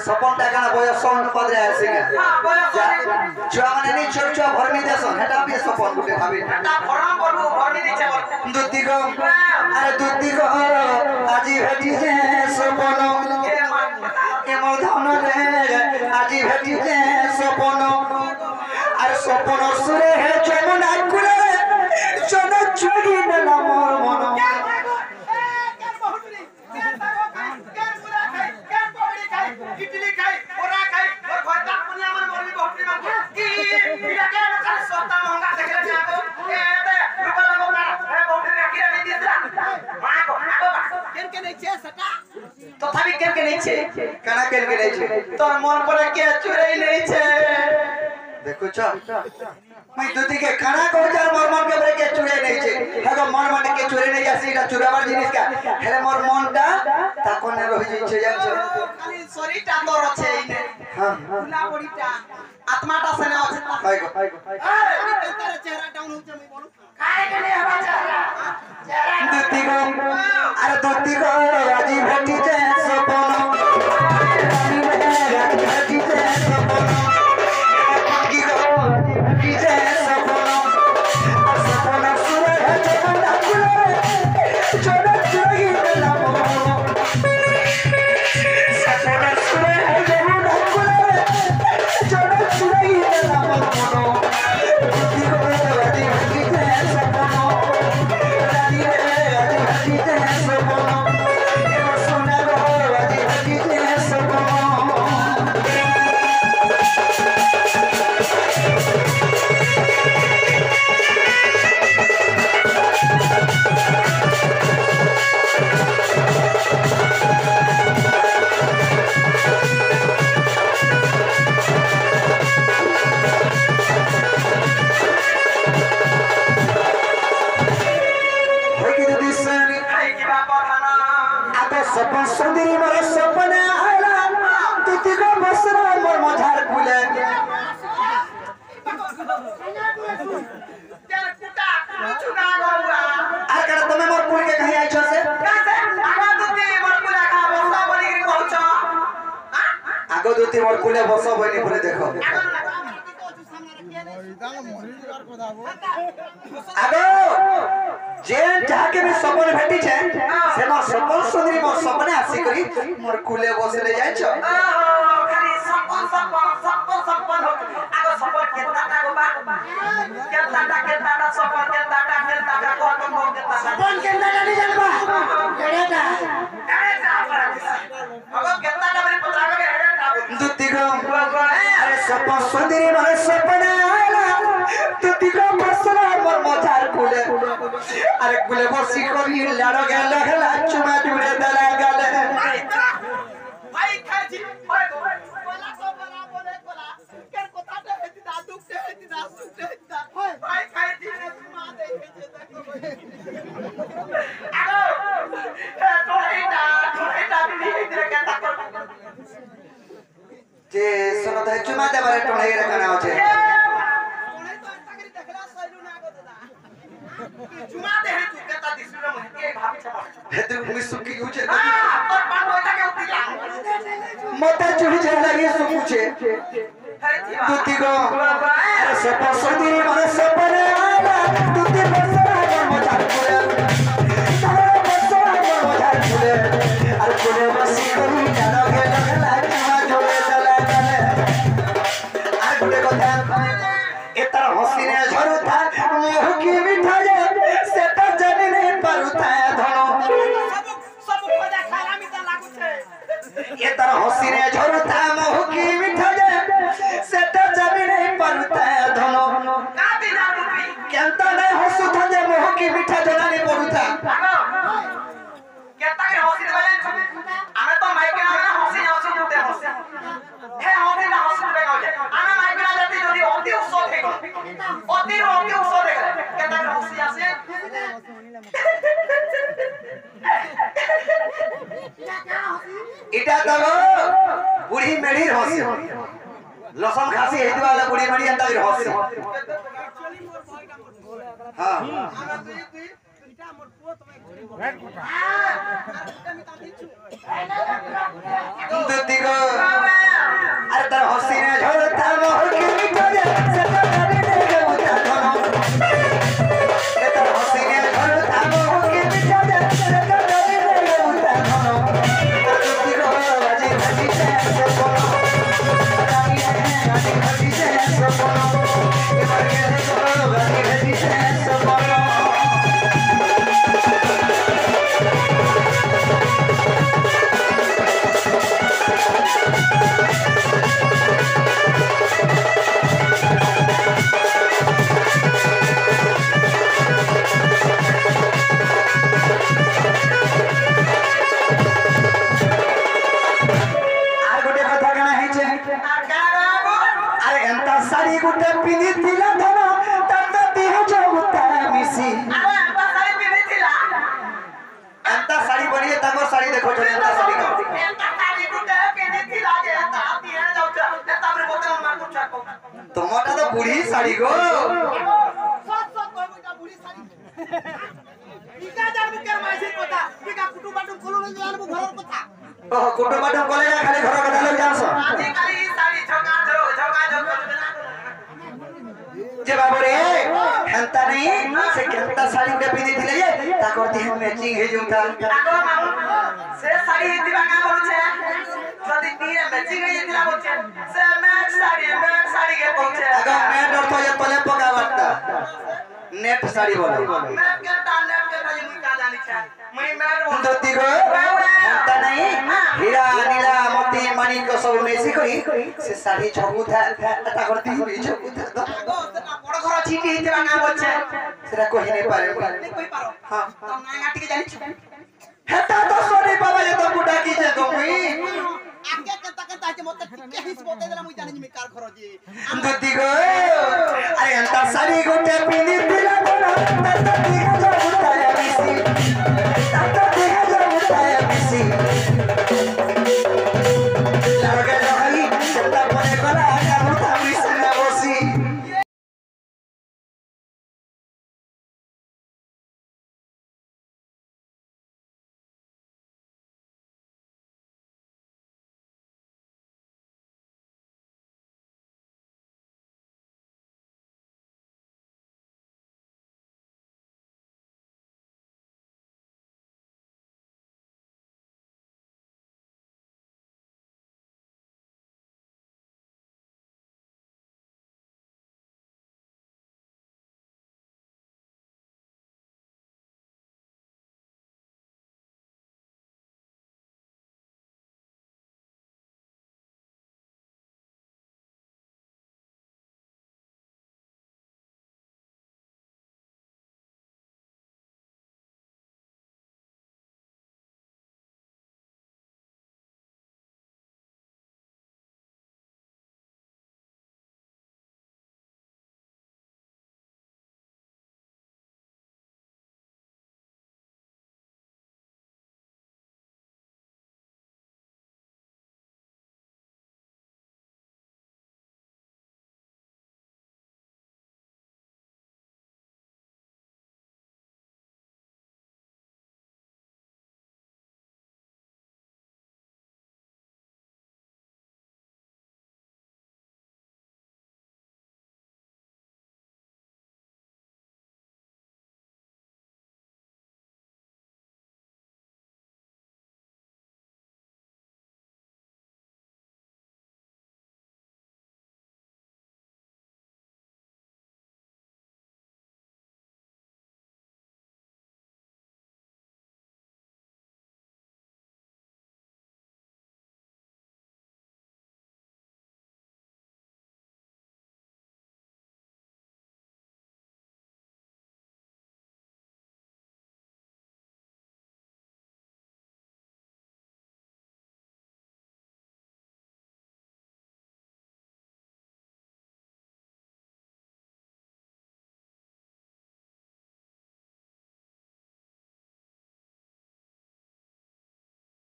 सपन टाका बयस अनुपात रे आसी छुआ माने नहीं छोट छुआ भरमी देसन हेटा भी सपन गुटे भाबी ता फरम करबो भरमी दिछे दुती को अरे दुती को आजी भेटी जे सपन ए मोर धन रे आजी भेटी जे सपन अरे सपन सुरे हे जमुना कुले चन चुगी नेला मोर मन इडली खाई ओरा खाई और भरता पुनिया मन मोरली बहुतरी मान की इडा के न खाली सस्ता महंगा देखले जागो ए बे रुपा लगो ना ए बहुतरी राखी नहीं दिसला मागो केन के नहीं छे सटा तथापि केन के नहीं छे काना केन के नहीं छे तोर मन पर के चुराई नहीं छे देखो छ मैं दुती के खाना को चार मोर मन के ब्रेक के चुरे नहीं छे हगो मन मन के चुरे नहीं आसी का चुरावर जिनिस का हेले मोर मनटा ताकोने रहि जाइ छे जान छे खाली शरीरटा तोर छे इने हां ना बडीटा आत्माटा सने আছে हाइगो तेरा चेहरा डाउन होचे मैं बोलू काहे के नहीं हवा चेहरा दुती को अरे दुती को राजी भेटी जे सपन रानी में राजी भेटी जे सपन की को भेटी जे सपन सपन सुरे है जमुना कुले छोड़ चुगी नेला मोर सपन सुरे है जमुना कुले छोड़ चुगी नेला मोर दुती को राजी भेटी जे सपन रानी में राजी भेटी जे सपन ए सोना रो राजी भेटी जे सपन सपन सुंदरी मोर सपन आला तुती को बसरा मोर मझार कुले तेरा कुटा चुना गौआ आ कर तमे मोर पुल के कहीं आइछो से कैसे आगो दुती मोर कुला का बसा बनी के पहुंच आगो दुती मोर कुले बसो बनी पुरे देखो आगो जे जाके भी सपन भेटी छे से मोर सपन सुंदरी मोर सपने आसी करी मोर कुले बसले जाइछो खाली सपन हो आगो सपन केतना टा गो बा केतना टा सपन केतना टा को को केतना सपन केतना नहीं जानबा एड़ेटा आगो केतना टा बरी पतरा के हेडा दुती को अरे सपन सुंदरी मोर सपने आला तुती को बसला मोर मझार कुले अरे कुले बसी करी लाडो गेल हला चुमा जुड़े दला गले भाई खाजी भाई बोला तो बोला बोले बोला केर कोता दे हेती दा दुख दे हेती दा सुख दे हेती दा भाई खाजी ने मा दे हेती देखो आगो टोहेटा भी हेती रे केता कर जे सुनो त चुमा दे बारे टोणे रे खाना होचे टोहे तो तकरी देखला सैलू ना गो दादा चुमा दे हेतु केता दिसुना मन के भाभी छपा हेतु मिसुकी होचे हां तोर पान होता के उतिला मते चुही जे लगी सुकुचे तुती को अरे सपन सुंदरी मोर सपने आला तुती बसरा मोर मझार कुले तारे बसरा मोर मझार कुले अरे कुले बसी करी डालो के लगला चुमा जोड़े दला गले आ गुटे कथा एतर हसी ने झरुता मुह की मिठा जे से त जानि नहीं परुता धनो सब पदा खाला मी त लागु छे एतर हसी ने झरुता मुह की मिठा जे से त जानि नहीं परुता धनो का बिना रूपी केंता नहीं हसु थजे मुह की मिठा जना नहीं परुता आगो केता के हसी दे बाले आमे तो माइक के आमे हसी उठते हसी हे हसी ना हसी उठे गाउ जे आमे माइक के जाती जदी अति उत्सव हे गो अति उत्सव हे केता के हसी आसे इटा तगो बुढ़ी मेढ़ी हसी लसन खासी हेति वाला बुढ़ी मेढ़ी अंता हसी हां दुती को अरे तर हसीने झोलता मोह के मिठोरे से करे दे उता दोनों तर हसीने झोलता मोह के मिठोरे से करे दे उता दोनों दुती को बाजी बाजी से बोलो बाजी बाजी से बोलो ये मर के को बाजी बाजी से बोलो साड़ी गुटे पिनी थिला धन तत दिह जौता मिसी एंता साड़ी पिनी थिला एंता साड़ी बनिए तमर साड़ी देखो जो एंता साड़ी का एंता साड़ी गुटे पिनी थिला जे एंता दिह जौता एंता हमरे बोतल में कुछ छको तो मोटा तो बूढ़ी साड़ी गो सत सत कोई मोटा बूढ़ी साड़ी इका जान मुकर माइसी कोता इका कुटु बाटु कोलो न जान मु घरर कथा ओ कुटु बाटु कोले खाली घर कथा लोग जानसो आजी खाली साड़ी झका झो जे बाबरे हेंता नहीं से केंता साड़ी गुटे पिनी थिले ये ताकर देह मैचिंग हे जोता आगो मामू से साड़ी दिबा का बोलछे जदी तीरे मैचिंग हे दिला बोलछे से मैच साड़ी के बोलछे अगर मैं डर तो ये तले पका वाटता नेट साड़ी बोलो मैच के नेट के भाई मुई का जानी छे मुई मैच दुती को हेंता नहीं हीरा नीला मोती माणिक सब नेसी करी से साड़ी छगु था ताकर देह छगु था आगो सेटा बड़ घर छिटी हितबा का बोलछे सेटा कहि नहीं पारे नहीं कोई पारो हां तो ना गाटी के जानी छे हेता तो सोनी बाबा ये तो बुढ़ा की जे तो मुई आगे केता के मत ठीक हिस बोते देला मुई जानी मी कार घर जी दुती को अरे अंता साड़ी गोटे पिनी दिला